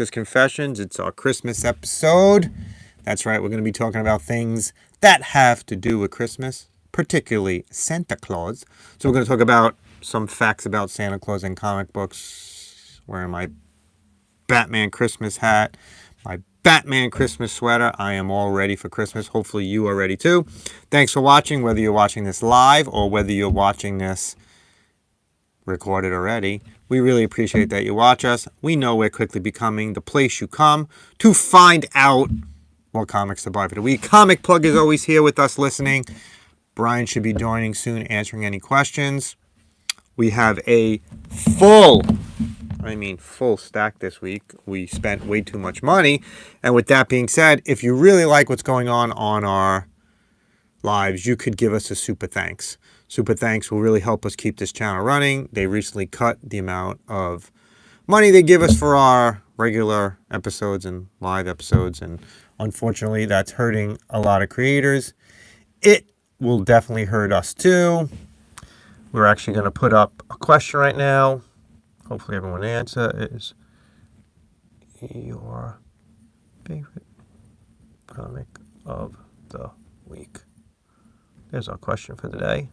Confessions. It's our Christmas episode. That's right, we're going to be talking about things that have to do with Christmas, particularly Santa Claus. So we're going to talk about some facts about Santa Claus in comic books, wearing my Batman Christmas hat, my Batman Christmas sweater. I am all ready for Christmas. Hopefully you are ready too. Thanks for watching, whether you're watching this live or whether you're watching this recorded already. We really appreciate that you watch us. We know we're quickly becoming the place you come to find out what comics to buy for the week. Comic Plug is always here with us listening. Brian should be joining soon, answering any questions. We have a full stack this week. We spent way too much money. And with that being said, if you really like what's going on our lives, you could give us a super thanks. Super thanks will really help us keep this channel running. They recently cut the amount of money they give us for our regular episodes and live episodes, and unfortunately that's hurting a lot of creators. It will definitely hurt us too. We're actually going to put up a question right now. Hopefully everyone answer is your favorite comic of the week. There's our question for the day.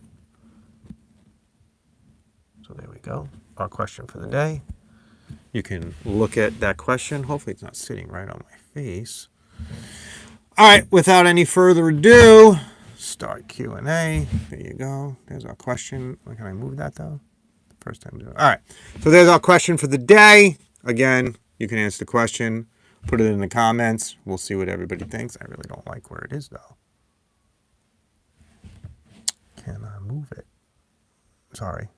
So there we go. Our question for the day. You can look at that question. Hopefully it's not sitting right on my face. All right, without any further ado, start Q&A. There you go. There's our question. Why can I move that though? First time doing it. All right. So there's our question for the day. Again, you can answer the question. Put it in the comments. We'll see what everybody thinks. I really don't like where it is though. Can I move it? Sorry.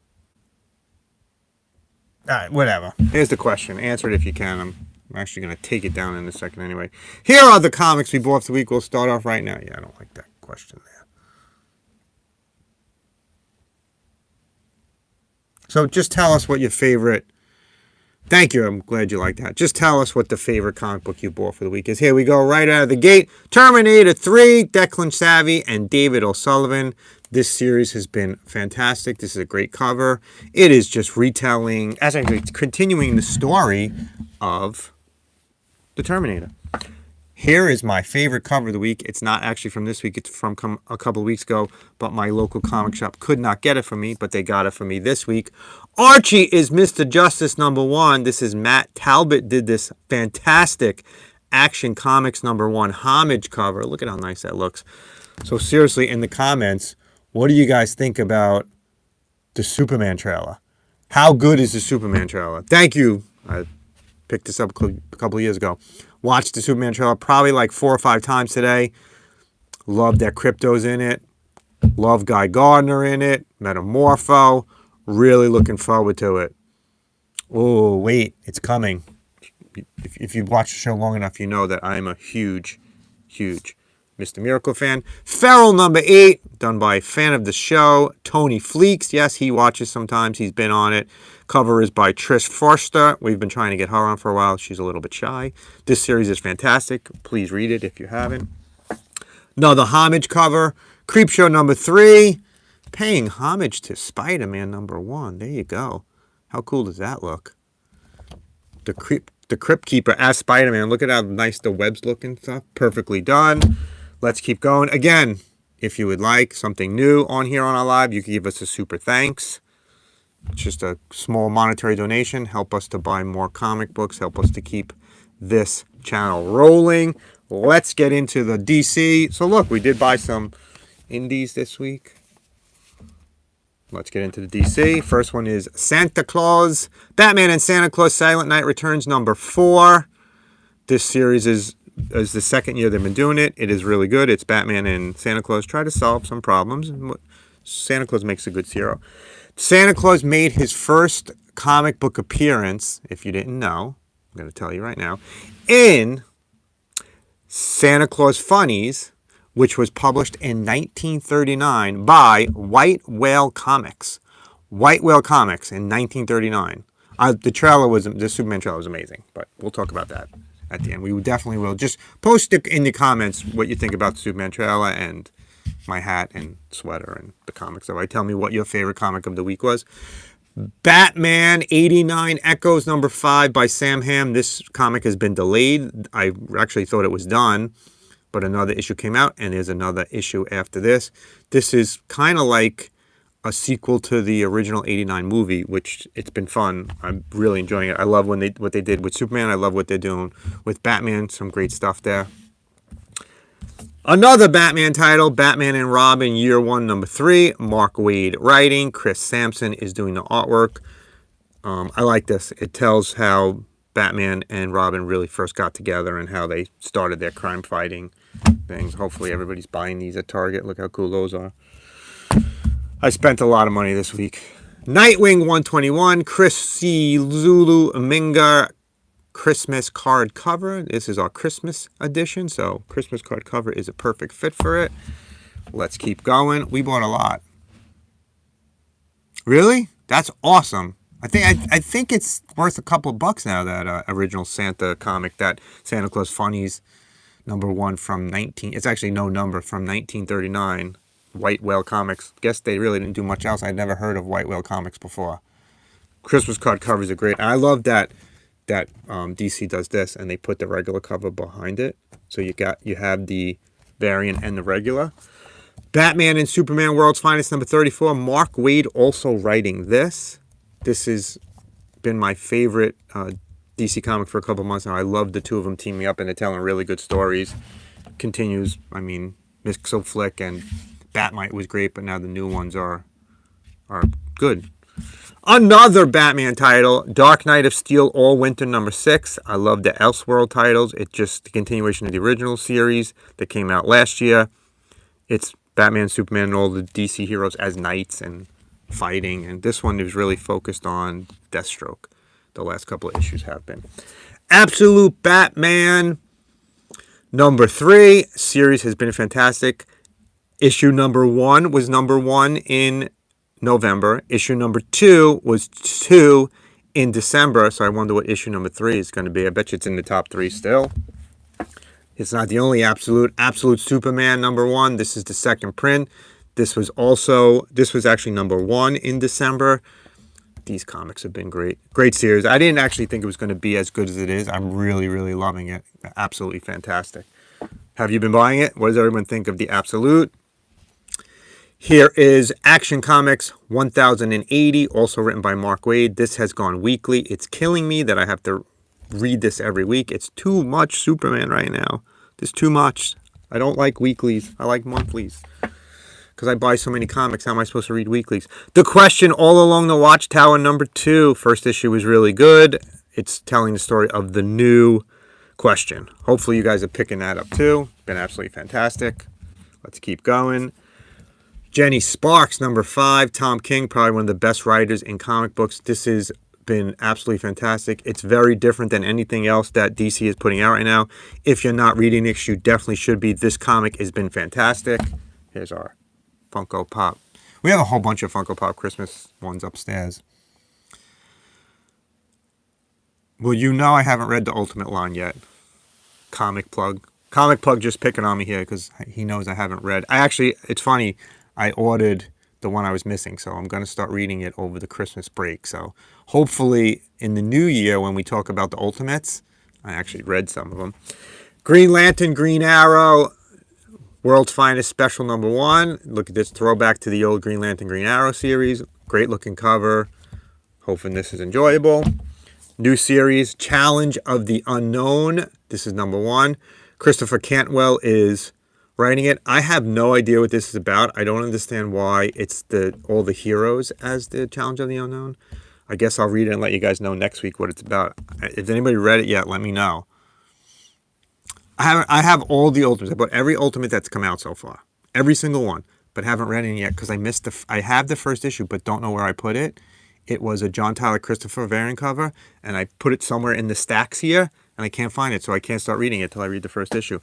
All right, whatever. Here's the question. Answer it if you can. I'm actually going to take it down in a second anyway. Here are the comics we bought for the week. We'll start off right now. Yeah, I don't like that question there. So just tell us what your favorite... Thank you. I'm glad you like that. Just tell us what the favorite comic book you bought for the week is. Here we go. Right out of the gate. Terminator 3, Declan Savvy, and David O'Sullivan. This series has been fantastic. This is a great cover. It is just retelling, continuing the story of the Terminator. Here is my favorite cover of the week. It's not actually from this week. It's from a couple of weeks ago, but my local comic shop could not get it for me, but they got it for me this week. Archie is Mr. Justice #1. This is Matt Talbot did this fantastic Action Comics #1 homage cover. Look at how nice that looks. So seriously, in the comments, what do you guys think about the Superman trailer? How good is the Superman trailer? Thank you. I picked this up a couple of years ago. Watched the Superman trailer probably like 4 or 5 times today. Love that Crypto's in it. Love Guy Gardner in it. Metamorpho. Really looking forward to it. Oh, wait. It's coming. If you've watched the show long enough, you know that I'm a huge, huge Mr. Miracle fan. Feral #8, done by a fan of the show, Tony Fleeks. Yes, he watches sometimes. He's been on it. Cover is by Trish Forster. We've been trying to get her on for a while. She's a little bit shy. This series is fantastic. Please read it if you haven't. Another homage cover. Creepshow #3. Paying homage to Spider-Man #1. There you go. How cool does that look? The Crypt Keeper as Spider-Man. Look at how nice the webs look and stuff. Perfectly done. Let's keep going. Again, if you would like something new on here on our live, you can give us a super thanks. It's just a small monetary donation. Help us to buy more comic books. Help us to keep this channel rolling. Let's get into the DC. So look, we did buy some indies this week. Let's get into the DC. First one is Santa Claus. Batman and Santa Claus Silent Night Returns #4. This series is the second year they've been doing it. It is really good. It's Batman and Santa Claus try to solve some problems. Santa Claus makes a good hero. Santa Claus made his first comic book appearance, if you didn't know, I'm going to tell you right now, in Santa Claus Funnies, which was published in 1939 by White Whale Comics. White Whale Comics in 1939. The Superman trailer was amazing, but we'll talk about that at the end. We definitely will. Just post it in the comments what you think about the Superman trailer and my hat and sweater and the comics. So tell me what your favorite comic of the week was. Batman 89 Echoes number 5 by Sam Hamm. This comic has been delayed. I actually thought it was done, but another issue came out, and there's another issue after this. This is kind of like a sequel to the original 89 movie, which it's been fun. I'm really enjoying it. I love what they did with Superman. I love what they're doing with Batman. Some great stuff there. Another Batman title, Batman and Robin Year 1 number 3, Mark Waid writing. Chris Sampson is doing the artwork. I like this. It tells how Batman and Robin really first got together and how they started their crime fighting things. Hopefully everybody's buying these at Target. Look how cool those are. I spent a lot of money this week. Nightwing 121, Chris C. Zulu Mingar Christmas card cover. This is our Christmas edition, so Christmas card cover is a perfect fit for it. Let's keep going. We bought a lot. Really? That's awesome. I think it's worth a couple of bucks now, that original Santa comic, that Santa Claus Funnies number 1 from it's actually no number, from 1939. White Whale Comics. Guess they really didn't do much else. I'd never heard of White Whale Comics before. Christmas card covers are great. And I love that DC does this and they put the regular cover behind it. So you have the variant and the regular. Batman and Superman World's Finest number 34. Mark Waid also writing this. This has been my favorite DC comic for a couple months now. I love the two of them teaming up and they're telling really good stories. Continues, I mean, Mixo Flick and Batmite was great, but now the new ones are good. Another Batman title, Dark Knight of Steel All Winter number 6. I love the Elseworld titles. It's just the continuation of the original series that came out last year. It's Batman, Superman, and all the DC heroes as knights and fighting. And this one is really focused on Deathstroke. The last couple of issues have been. Absolute Batman number 3. Series has been fantastic. Issue number 1 was number 1 in November. Issue number 2 was 2 in December. So I wonder what issue number 3 is going to be. I bet you it's in the top 3 still. It's not the only Absolute Superman number 1. This is the second print. This was actually number 1 in December. These comics have been great. Great series. I didn't actually think it was going to be as good as it is. I'm really, really loving it. Absolutely fantastic. Have you been buying it? What does everyone think of the Absolute? Here is Action Comics 1080, also written by Mark Waid. This has gone weekly. It's killing me that I have to read this every week. It's too much Superman right now. There's too much. I don't like weeklies. I like monthlies. Because I buy so many comics, how am I supposed to read weeklies? The Question All Along the Watchtower number 2. First issue was really good. It's telling the story of the new Question. Hopefully you guys are picking that up too. Been absolutely fantastic. Let's keep going. Jenny Sparks, number 5. Tom King, probably one of the best writers in comic books. This has been absolutely fantastic. It's very different than anything else that DC is putting out right now. If you're not reading this, you definitely should be. This comic has been fantastic. Here's our Funko Pop. We have a whole bunch of Funko Pop Christmas ones upstairs. Well, you know I haven't read the Ultimate line yet. Comic Plug just picking on me here because he knows I haven't read. It's funny. I ordered the one I was missing, so I'm going to start reading it over the Christmas break. So hopefully in the new year when we talk about the Ultimates, I actually read some of them. Green Lantern, Green Arrow, World's Finest Special number 1. Look at this throwback to the old Green Lantern, Green Arrow series. Great looking cover. Hoping this is enjoyable. New series, Challenge of the Unknown. This is number 1. Christopher Cantwell is writing it. I have no idea what this is about. I don't understand why it's all the heroes as the Challenge of the Unknown. I guess I'll read it and let you guys know next week what it's about. If anybody read it yet, let me know. I have all the Ultimates. I bought every Ultimate that's come out so far. Every single one. But haven't read any yet because I have the first issue but don't know where I put it. It was a John Tyler Christopher variant cover and I put it somewhere in the stacks here and I can't find it, so I can't start reading it till I read the first issue.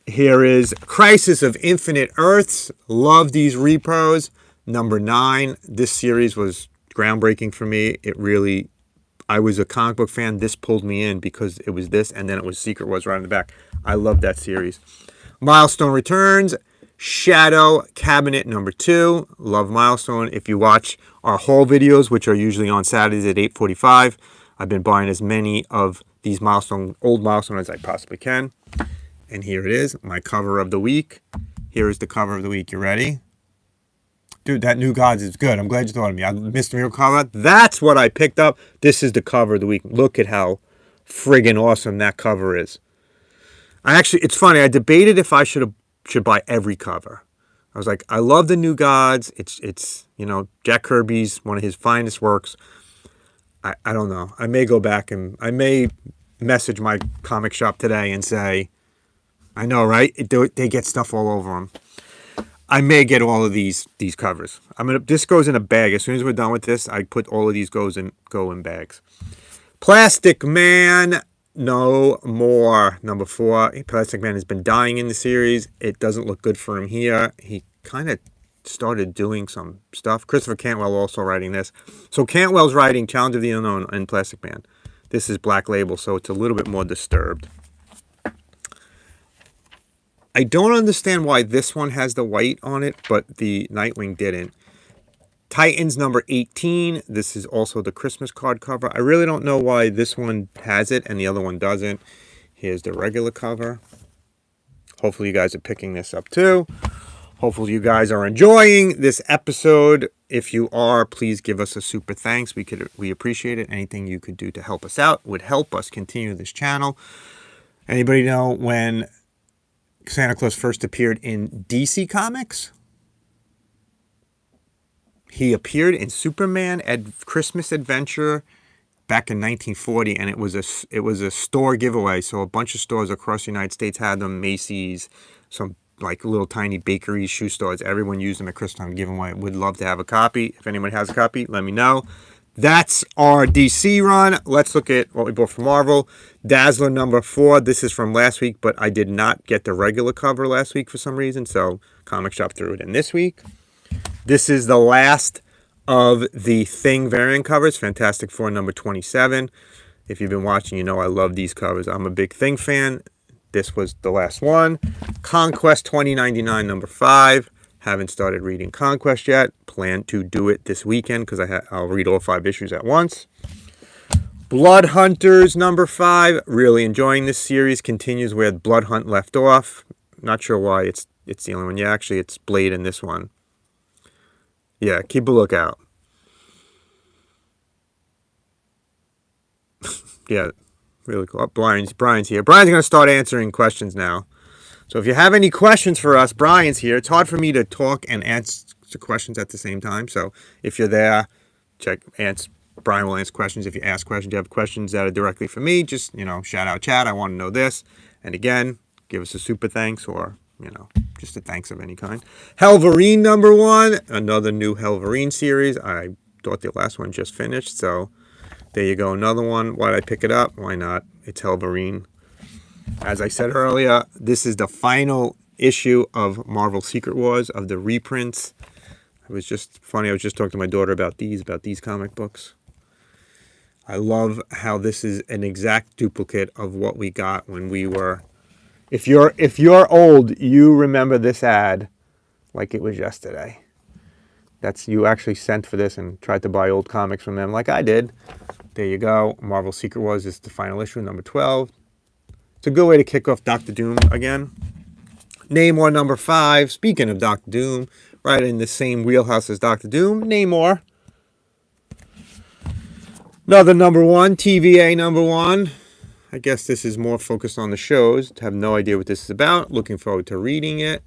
Here is Crisis of Infinite Earths. Love these repros. Number 9. This series was groundbreaking for me. I was a comic book fan. This pulled me in because it was this and then it was Secret Wars right on the back. I love that series. Milestone Returns. Shadow Cabinet number 2. Love Milestone. If you watch our haul videos, which are usually on Saturdays at 8:45, I've been buying as many of these old Milestone as I possibly can. And here it is, my cover of the week. Here is the cover of the week. You ready? Dude, that New Gods is good. I'm glad you thought of me. I missed the miracle cover. That's what I picked up. This is the cover of the week. Look at how friggin' awesome that cover is. It's funny. I debated if I should buy every cover. I was like, I love the New Gods. It's Jack Kirby's one of his finest works. I don't know. I may go back and I may message my comic shop today and say, I know, right? They get stuff all over them. I may get all of these covers. This goes in a bag. As soon as we're done with this, I put all of these go in bags. Plastic Man, no more. Number 4. Plastic Man has been dying in the series. It doesn't look good for him here. He kind of started doing some stuff. Christopher Cantwell also writing this. So Cantwell's writing Challenge of the Unknown and Plastic Man. This is Black Label, so it's a little bit more disturbed. I don't understand why this one has the white on it, but the Nightwing didn't. Titans number 18. This is also the Christmas card cover. I really don't know why this one has it and the other one doesn't. Here's the regular cover. Hopefully you guys are picking this up too. Hopefully you guys are enjoying this episode. If you are, please give us a super thanks. We appreciate it. Anything you could do to help us out would help us continue this channel. Anybody know when Santa Claus first appeared in DC Comics? He appeared in Superman Christmas Adventure back in 1940, and it was a store giveaway. So a bunch of stores across the United States had them. Macy's, some like little tiny bakeries, shoe stores. Everyone used them at Christmas time, giving away. Would love to have a copy. If anyone has a copy, let me know. That's our DC run. Let's look at what we bought from Marvel. Dazzler number 4. This is from last week, but I did not get the regular cover last week for some reason, so Comic Shop threw it in this week. This is the last of the Thing variant covers. Fantastic Four number 27. If you've been watching, you know I love these covers. I'm a big Thing fan. This was the last one. Conquest 2099 number 5. Haven't started reading Conquest yet. Plan to do it this weekend because I'll read all 5 issues at once. Blood Hunters number 5. Really enjoying this series. Continues where Blood Hunt left off. Not sure why it's the only one. Yeah, actually it's Blade in this one. Yeah, keep a lookout. Yeah, really cool. Oh, Brian's here. Brian's going to start answering questions now. So if you have any questions for us, Brian's here. It's hard for me to talk and answer questions at the same time. So if you're there, Brian will answer questions. If you ask questions, you have questions that are directly for me, just, shout out chat. I want to know this. And again, give us a super thanks or, just a thanks of any kind. Helverine number 1, another new Helverine series. I thought the last one just finished. So there you go. Another one. Why'd I pick it up? Why not? It's Helverine. As I said earlier, this is the final issue of Marvel Secret Wars, of the reprints. It was just funny. I was just talking to my daughter about these comic books. I love how this is an exact duplicate of what we got when we were... If you're old, you remember this ad like it was yesterday. You actually sent for this and tried to buy old comics from them like I did. There you go. Marvel Secret Wars is the final issue, number 12. It's a good way to kick off Doctor Doom again. Namor number 5. Speaking of Doctor Doom, right in the same wheelhouse as Doctor Doom, Namor. Another number 1, TVA number 1. I guess this is more focused on the shows. I have no idea what this is about. Looking forward to reading it.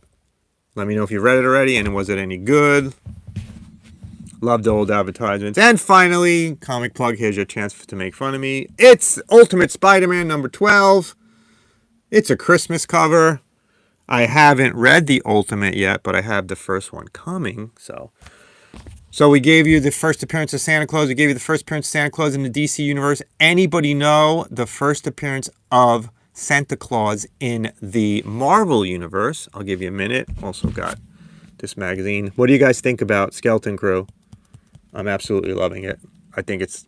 Let me know if you read it already and was it any good. Loved the old advertisements. And finally, comic plug. Here's your chance to make fun of me. It's Ultimate Spider-Man number 12. It's a Christmas cover. I haven't read the Ultimate yet, but I have the first one coming. So we gave you the first appearance of Santa Claus. We gave you the first appearance of Santa Claus in the DC universe. Anybody know the first appearance of Santa Claus in the Marvel universe? I'll give you a minute. Also got this magazine. What do you guys think about Skeleton Crew? I'm absolutely loving it. I think it's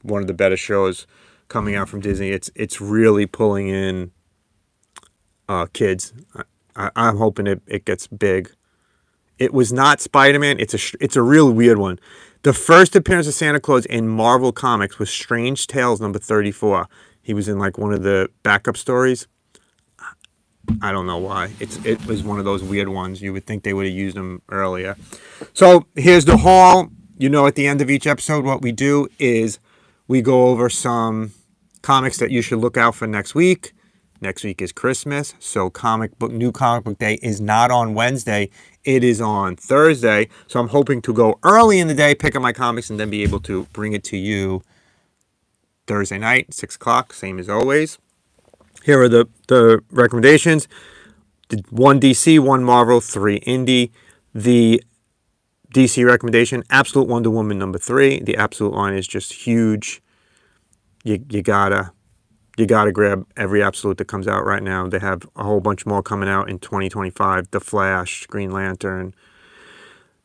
one of the better shows coming out from Disney. It's really pulling in kids. I'm hoping it gets big. It was not Spider-Man. It's a real weird one. The first appearance of Santa Claus in Marvel Comics was Strange Tales number 34. He was in like one of the backup stories. I don't know why. It was one of those weird ones. You would think they would have used them earlier. So here's the haul. At the end of each episode, what we do is we go over some comics that you should look out for next week. Next week is Christmas, so New Comic Book Day is not on Wednesday. It is on Thursday. So I'm hoping to go early in the day, pick up my comics, and then be able to bring it to you Thursday night, 6 o'clock, same as always. Here are the recommendations. 1 DC, 1 Marvel, 3 Indie. The DC recommendation, Absolute Wonder Woman number 3. The Absolute line is just huge. You gotta grab every Absolute that comes out right now. They have a whole bunch more coming out in 2025. The Flash, Green Lantern.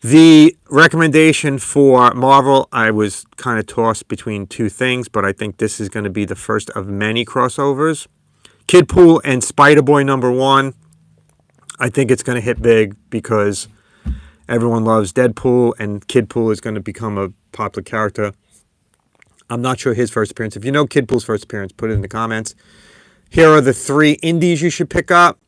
The recommendation for Marvel, I was kind of tossed between two things, but I think this is going to be the first of many crossovers. Kidpool and Spider-Boy number 1. I think it's going to hit big because everyone loves Deadpool, and Kidpool is going to become a popular character. I'm not sure his first appearance. If you know Kidpool's first appearance, put it in the comments. Here are the 3 indies you should pick up.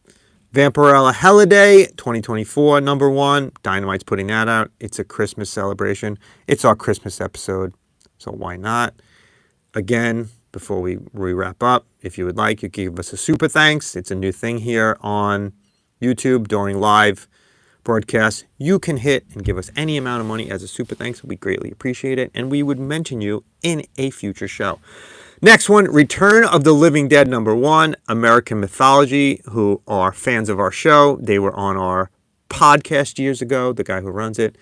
Vampirella Holiday, 2024, number 1. Dynamite's putting that out. It's a Christmas celebration. It's our Christmas episode, so why not? Again, before we wrap up, if you would like, you can give us a super thanks. It's a new thing here on YouTube during live broadcasts. You can hit and give us any amount of money as a super thanks. We greatly appreciate it, and we would mention you in a future show. Next one, Return of the Living Dead number 1, American Mythology, who are fans of our show. They were on our podcast years ago. The guy who runs it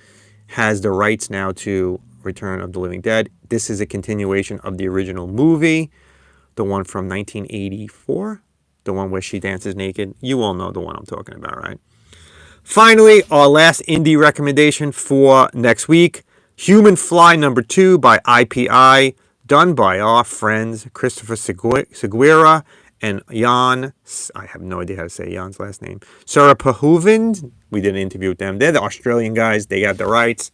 has the rights now to Return of the Living Dead. This is a continuation of the original movie, the one from 1984, the one where she dances naked. You all know the one I'm talking about, right? Finally, our last indie recommendation for next week, Human Fly number 2 by IPI, done by our friends Christopher Seguera and Jan, I have no idea how to say Jan's last name, Sarapahovind. We did an interview with them. They're the Australian guys. They got the rights.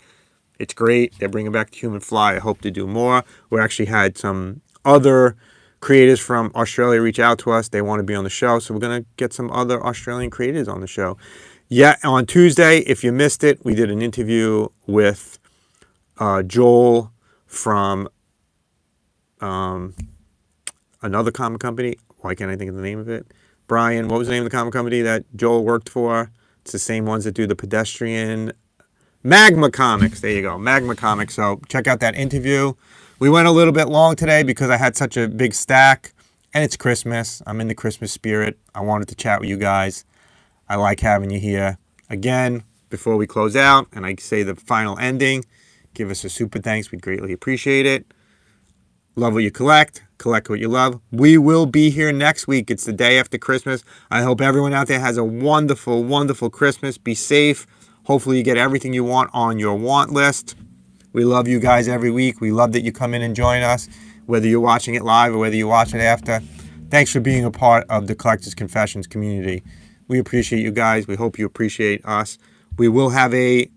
It's great. They're bringing back Human Fly. I hope to do more. We actually had some other creators from Australia reach out to us. They want to be on the show, so we're going to get some other Australian creators on the show. Yeah, on Tuesday, if you missed it, we did an interview with Joel from another comic company. Why can't I think of the name of it? Brian, what was the name of the comic company that Joel worked for? It's the same ones that do the Pedestrian. Magma Comics. There you go. Magma Comics. So check out that interview. We went a little bit long today because I had such a big stack, and it's Christmas. I'm in the Christmas spirit. I wanted to chat with you guys. I like having you here. Again, before we close out and I say the final ending, give us a super thanks. We'd greatly appreciate it. Love what you collect. Collect what you love. We will be here next week. It's the day after Christmas. I hope everyone out there has a wonderful, wonderful Christmas. Be safe. Hopefully you get everything you want on your want list. We love you guys every week. We love that you come in and join us, whether you're watching it live or whether you watch it after. Thanks for being a part of the Collector's Confessions community. We appreciate you guys. We hope you appreciate us. We will have a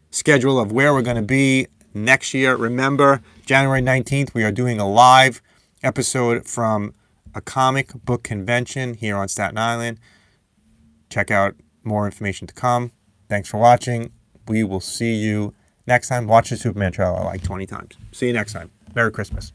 schedule of where we're going to be next year. Remember, January 19th, we are doing a live episode from a comic book convention here on Staten Island. Check out more information to come. Thanks for watching. We will see you next time. Watch the Superman trailer like 20 times. See you next time. Merry Christmas.